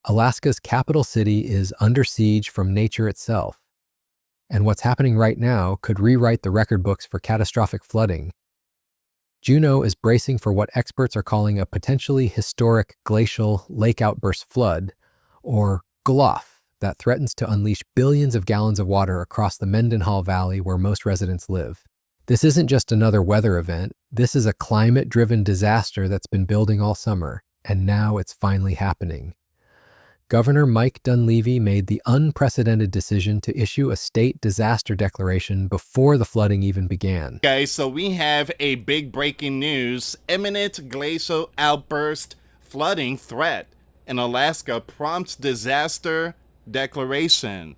Alaska's capital city is under siege from nature itself, and what's happening right now could rewrite the record books for catastrophic flooding. Juneau is bracing for what experts are calling a potentially historic glacial lake outburst flood, or GLOF, that threatens to unleash billions of gallons of water across the Mendenhall Valley where most residents live. This isn't just another weather event, this is a climate-driven disaster that's been building all summer, and now it's finally happening. Governor Mike Dunleavy made the unprecedented decision to issue a state disaster declaration before the flooding even began. Okay, so we have a big breaking news. Imminent glacial outburst flooding threat in Alaska prompts disaster declaration.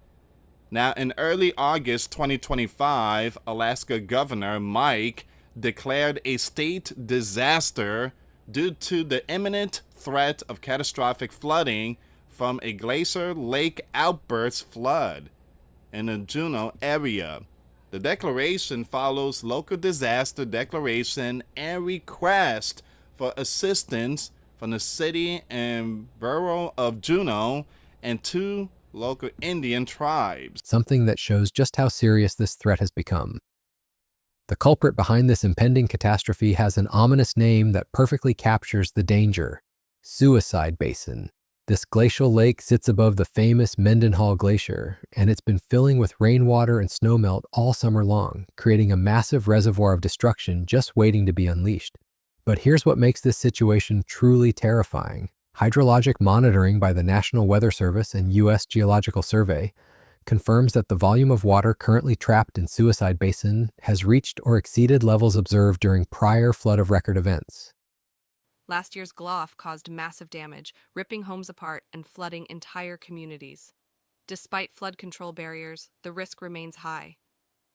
Now, in early August 2025, Alaska Governor Mike declared a state disaster due to the imminent threat of catastrophic flooding from a glacier lake outburst flood in the Juneau area. The declaration follows local disaster declaration and request for assistance from the city and borough of Juneau and 2 local Indian tribes. Something that shows just how serious this threat has become. The culprit behind this impending catastrophe has an ominous name that perfectly captures the danger: Suicide Basin. This glacial lake sits above the famous Mendenhall Glacier, and it's been filling with rainwater and snowmelt all summer long, creating a massive reservoir of destruction just waiting to be unleashed. But here's what makes this situation truly terrifying. Hydrologic monitoring by the National Weather Service and U.S. Geological Survey confirms that the volume of water currently trapped in Suicide Basin has reached or exceeded levels observed during prior flood of record events. Last year's GLOF caused massive damage, ripping homes apart and flooding entire communities. Despite flood control barriers, the risk remains high.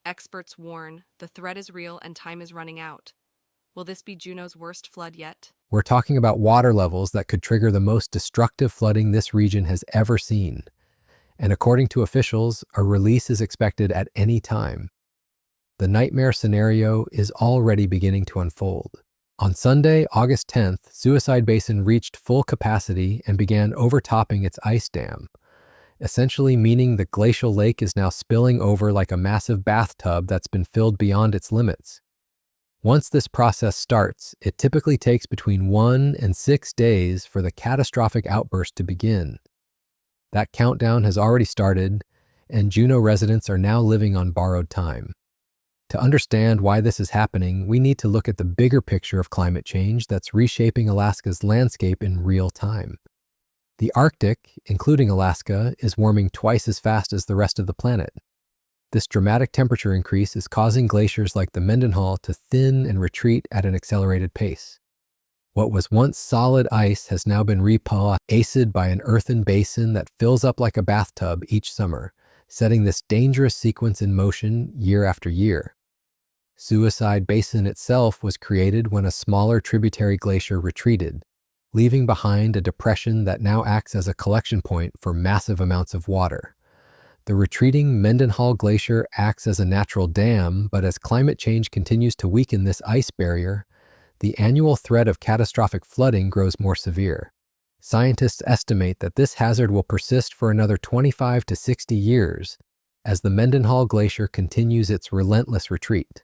Experts warn the threat is real and time is running out. Will this be Juneau's worst flood yet? We're talking about water levels that could trigger the most destructive flooding this region has ever seen. And according to officials, a release is expected at any time. The nightmare scenario is already beginning to unfold. On Sunday, August 10th, Suicide Basin reached full capacity and began overtopping its ice dam, essentially meaning the glacial lake is now spilling over like a massive bathtub that's been filled beyond its limits. Once this process starts, it typically takes between 1 and 6 days for the catastrophic outburst to begin. That countdown has already started, and Juneau residents are now living on borrowed time. To understand why this is happening, we need to look at the bigger picture of climate change that's reshaping Alaska's landscape in real time. The Arctic, including Alaska, is warming twice as fast as the rest of the planet. This dramatic temperature increase is causing glaciers like the Mendenhall to thin and retreat at an accelerated pace. What was once solid ice has now been replaced by an earthen basin that fills up like a bathtub each summer, setting this dangerous sequence in motion year after year. Suicide Basin itself was created when a smaller tributary glacier retreated, leaving behind a depression that now acts as a collection point for massive amounts of water. The retreating Mendenhall Glacier acts as a natural dam, but as climate change continues to weaken this ice barrier, the annual threat of catastrophic flooding grows more severe. Scientists estimate that this hazard will persist for another 25 to 60 years as the Mendenhall Glacier continues its relentless retreat.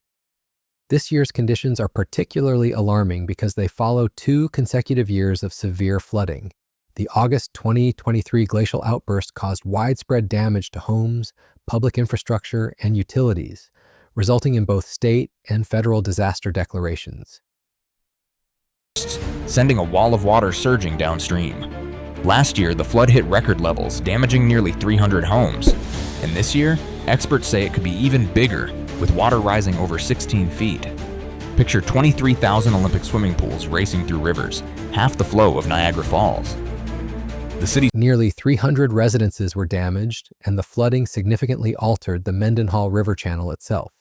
This year's conditions are particularly alarming because they follow 2 consecutive years of severe flooding. The August 2023 glacial outburst caused widespread damage to homes, public infrastructure, and utilities, resulting in both state and federal disaster declarations. Sending a wall of water surging downstream. Last year, the flood hit record levels, damaging nearly 300 homes. And this year, experts say it could be even bigger, with water rising over 16 feet. Picture 23,000 Olympic swimming pools racing through rivers, half the flow of Niagara Falls. The city's nearly 300 residences were damaged, and the flooding significantly altered the Mendenhall River channel itself.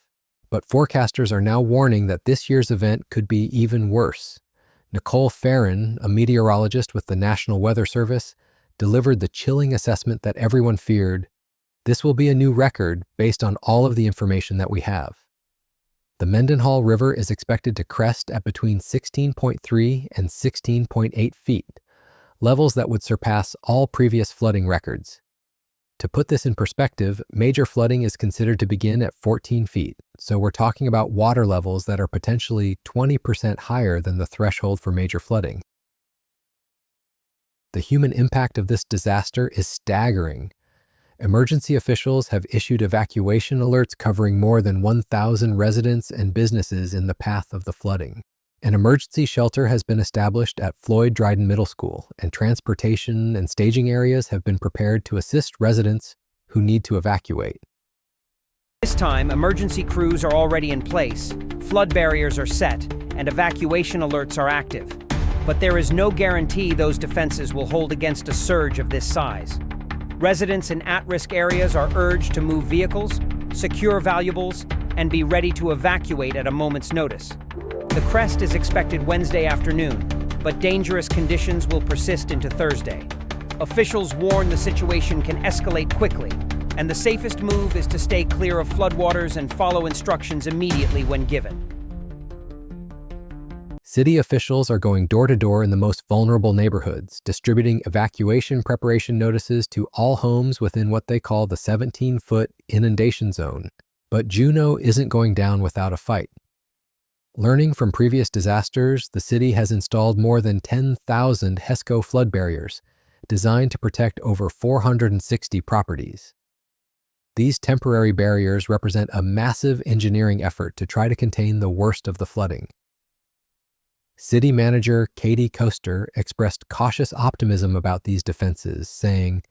But forecasters are now warning that this year's event could be even worse. Nicole Farron, a meteorologist with the National Weather Service, delivered the chilling assessment that everyone feared. This will be a new record based on all of the information that we have. The Mendenhall River is expected to crest at between 16.3 and 16.8 feet, levels that would surpass all previous flooding records. To put this in perspective, major flooding is considered to begin at 14 feet, so we're talking about water levels that are potentially 20% higher than the threshold for major flooding. The human impact of this disaster is staggering. Emergency officials have issued evacuation alerts covering more than 1,000 residents and businesses in the path of the flooding. An emergency shelter has been established at Floyd Dryden Middle School, and transportation and staging areas have been prepared to assist residents who need to evacuate. This time, emergency crews are already in place, flood barriers are set, and evacuation alerts are active. But there is no guarantee those defenses will hold against a surge of this size. Residents in at-risk areas are urged to move vehicles, secure valuables, and be ready to evacuate at a moment's notice. The crest is expected Wednesday afternoon, but dangerous conditions will persist into Thursday. Officials warn the situation can escalate quickly, and the safest move is to stay clear of floodwaters and follow instructions immediately when given. City officials are going door to door in the most vulnerable neighborhoods, distributing evacuation preparation notices to all homes within what they call the 17-foot inundation zone. But Juneau isn't going down without a fight. Learning from previous disasters, the city has installed more than 10,000 HESCO flood barriers, designed to protect over 460 properties. These temporary barriers represent a massive engineering effort to try to contain the worst of the flooding. City manager Katie Koester expressed cautious optimism about these defenses, saying,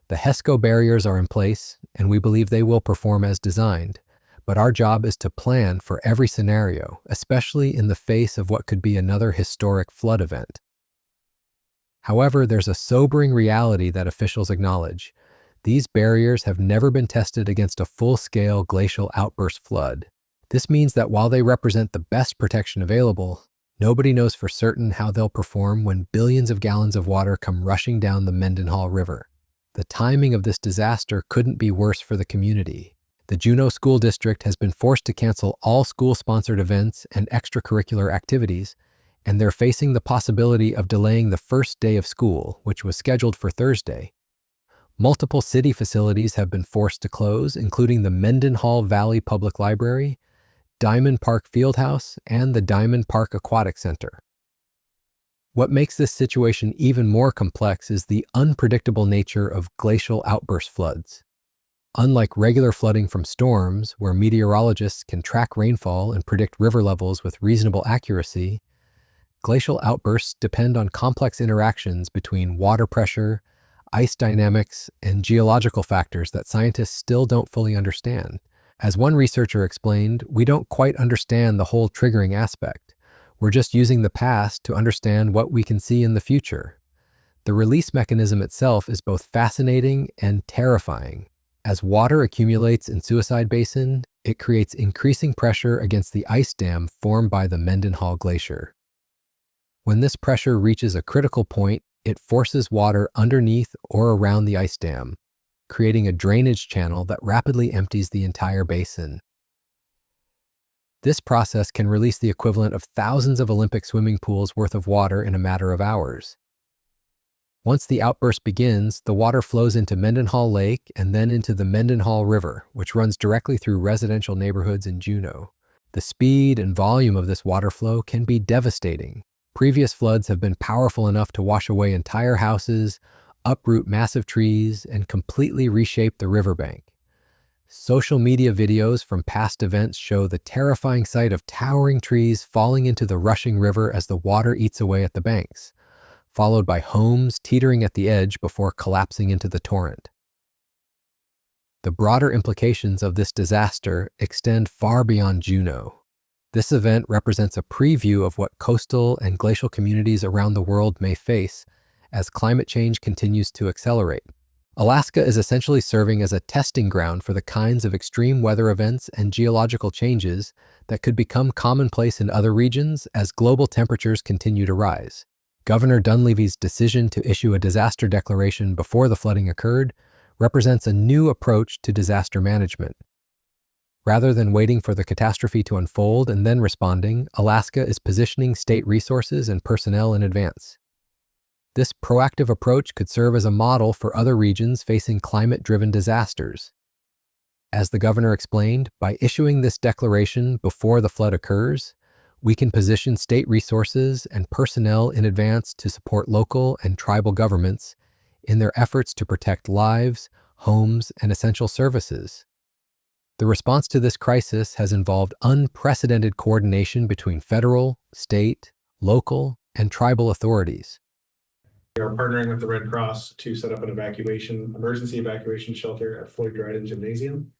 "The HESCO barriers are in place, and we believe they will perform as designed. But our job is to plan for every scenario, especially in the face of what could be another historic flood event." However, there's a sobering reality that officials acknowledge. These barriers have never been tested against a full-scale glacial outburst flood. This means that while they represent the best protection available, nobody knows for certain how they'll perform when billions of gallons of water come rushing down the Mendenhall River. The timing of this disaster couldn't be worse for the community. The Juneau School District has been forced to cancel all school-sponsored events and extracurricular activities, and they're facing the possibility of delaying the first day of school, which was scheduled for Thursday. Multiple city facilities have been forced to close, including the Mendenhall Valley Public Library, Diamond Park Fieldhouse, and the Diamond Park Aquatic Center. What makes this situation even more complex is the unpredictable nature of glacial outburst floods. Unlike regular flooding from storms, where meteorologists can track rainfall and predict river levels with reasonable accuracy, glacial outbursts depend on complex interactions between water pressure, ice dynamics, and geological factors that scientists still don't fully understand. As one researcher explained, we don't quite understand the whole triggering aspect. We're just using the past to understand what we can see in the future. The release mechanism itself is both fascinating and terrifying. As water accumulates in Suicide Basin, it creates increasing pressure against the ice dam formed by the Mendenhall Glacier. When this pressure reaches a critical point, it forces water underneath or around the ice dam, creating a drainage channel that rapidly empties the entire basin. This process can release the equivalent of thousands of Olympic swimming pools worth of water in a matter of hours. Once the outburst begins, the water flows into Mendenhall Lake and then into the Mendenhall River, which runs directly through residential neighborhoods in Juneau. The speed and volume of this water flow can be devastating. Previous floods have been powerful enough to wash away entire houses, uproot massive trees, and completely reshape the riverbank. Social media videos from past events show the terrifying sight of towering trees falling into the rushing river as the water eats away at the banks, followed by homes teetering at the edge before collapsing into the torrent. The broader implications of this disaster extend far beyond Juneau. This event represents a preview of what coastal and glacial communities around the world may face as climate change continues to accelerate. Alaska is essentially serving as a testing ground for the kinds of extreme weather events and geological changes that could become commonplace in other regions as global temperatures continue to rise. Governor Dunleavy's decision to issue a disaster declaration before the flooding occurred represents a new approach to disaster management. Rather than waiting for the catastrophe to unfold and then responding, Alaska is positioning state resources and personnel in advance. This proactive approach could serve as a model for other regions facing climate-driven disasters. As the governor explained, by issuing this declaration before the flood occurs, we can position state resources and personnel in advance to support local and tribal governments in their efforts to protect lives, homes, and essential services. The response to this crisis has involved unprecedented coordination between federal, state, local, and tribal authorities. We are partnering with the Red Cross to set up an emergency evacuation shelter at Floyd Dryden Gymnasium.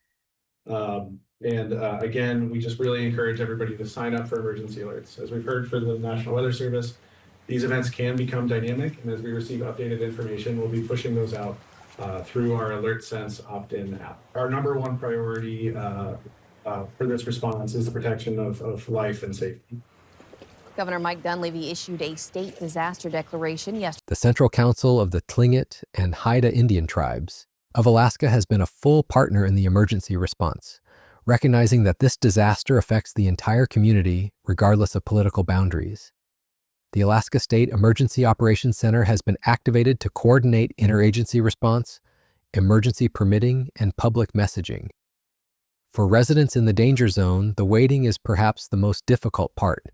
Again, we just really encourage everybody to sign up for emergency alerts. As we've heard from the National Weather Service, these events can become dynamic, and as we receive updated information, we'll be pushing those out through our AlertSense opt-in app. Our number one priority for this response is the protection of life and safety. Governor Mike Dunleavy issued a state disaster declaration yesterday. The Central Council of the Tlingit and Haida Indian Tribes of Alaska has been a full partner in the emergency response, recognizing that this disaster affects the entire community regardless of political boundaries. The Alaska State Emergency Operations Center has been activated to coordinate interagency response, emergency permitting, and public messaging. For residents in the danger zone, the waiting is perhaps the most difficult part.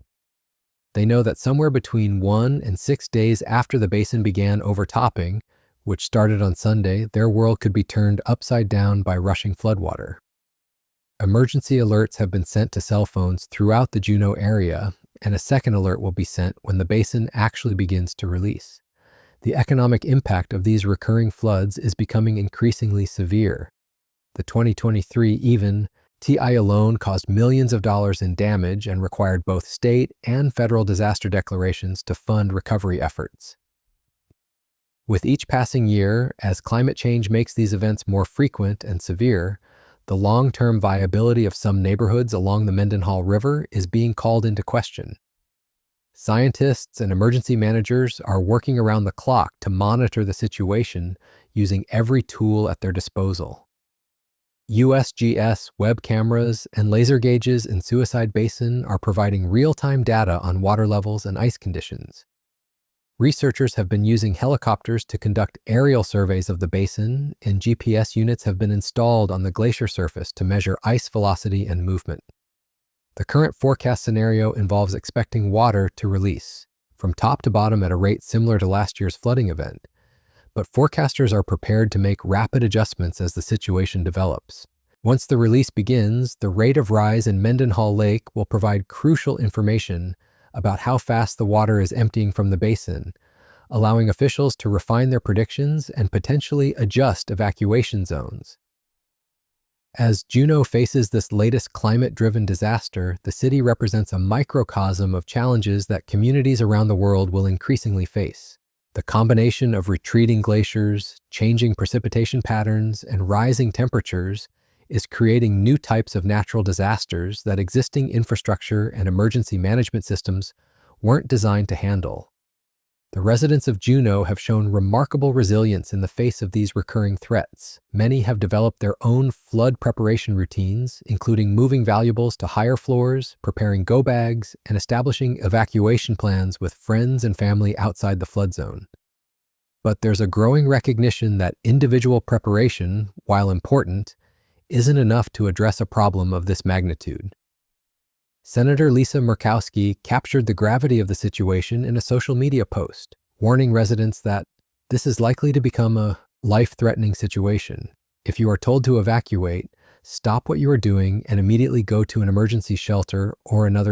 They know that somewhere between 1 and 6 days after the basin began overtopping, which started on Sunday, their world could be turned upside down by rushing floodwater. Emergency alerts have been sent to cell phones throughout the Juneau area, and a second alert will be sent when the basin actually begins to release. The economic impact of these recurring floods is becoming increasingly severe. The 2023 TI alone caused millions of dollars in damage and required both state and federal disaster declarations to fund recovery efforts. With each passing year, as climate change makes these events more frequent and severe, the long-term viability of some neighborhoods along the Mendenhall River is being called into question. Scientists and emergency managers are working around the clock to monitor the situation using every tool at their disposal. USGS web cameras and laser gauges in Suicide Basin are providing real-time data on water levels and ice conditions. Researchers have been using helicopters to conduct aerial surveys of the basin, and GPS units have been installed on the glacier surface to measure ice velocity and movement. The current forecast scenario involves expecting water to release, from top to bottom at a rate similar to last year's flooding event, but forecasters are prepared to make rapid adjustments as the situation develops. Once the release begins, the rate of rise in Mendenhall Lake will provide crucial information about how fast the water is emptying from the basin, allowing officials to refine their predictions and potentially adjust evacuation zones. As Juneau faces this latest climate-driven disaster, the city represents a microcosm of challenges that communities around the world will increasingly face. The combination of retreating glaciers, changing precipitation patterns, and rising temperatures is creating new types of natural disasters that existing infrastructure and emergency management systems weren't designed to handle. The residents of Juneau have shown remarkable resilience in the face of these recurring threats. Many have developed their own flood preparation routines, including moving valuables to higher floors, preparing go bags, and establishing evacuation plans with friends and family outside the flood zone. But there's a growing recognition that individual preparation, while important, isn't enough to address a problem of this magnitude. Senator Lisa Murkowski captured the gravity of the situation in a social media post, warning residents that this is likely to become a life-threatening situation. If you are told to evacuate, stop what you are doing and immediately go to an emergency shelter or another